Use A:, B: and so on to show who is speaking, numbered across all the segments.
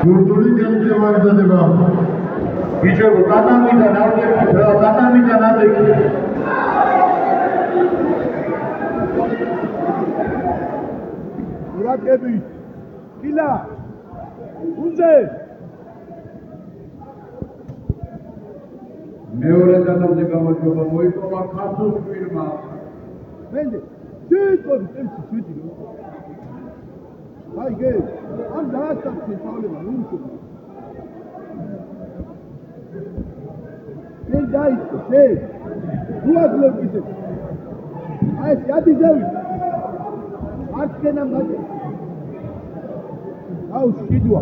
A: გურდული გელზე ვარდადება. ბიჭებო, ტატამიდან ავდექით რა, ტატამიდან ავდექით.
B: ურაკები, კილა, უზე.
A: მეორე ტატამზე გამარჯობა მოიპოვა ქართულს ფირმა.
B: მენდე, ძიძორი წემსი შვიდი რო. აი გე, ამ დაასწრაფე თავლება, ნუ. შენ დაიწყო, შენ. უაგლო კიდე. აი ეს ადიზევი. მარცხენამ გაჭე. აუ შიდვა.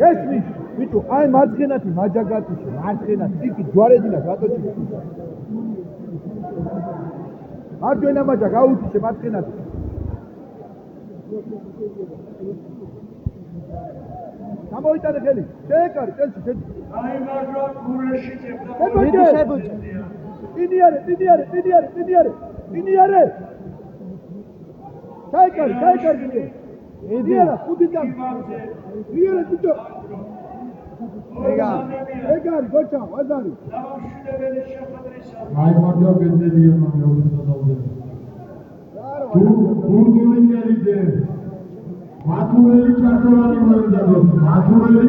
B: ესმი, ბიჭო, აი მარცხენათი მაჯაგათი, მარცხენათი, იქი ჯვარედინა გატოჩი. მარჯვენა მაჯა გაუთიშე მარცხენათი. გამოიტანე ხელი. შეეკარი, წელში შედი.
A: აი მარჯვა გურეში ჭებდა.
B: შეբუჭე. ტინიარე. ჩაიკარი გინე. ედიარა, ხუდიდან. ედიარა ბიჭო. ეგარი, გოჩა, ვაზარი.
A: დამშვიდებელი შეხვედრისა. აი მარჯვა გენდელია მეორე ტატამზე. გურდული გელიდე. მათურელი ჩარდოვანი მოედანო. მათურელი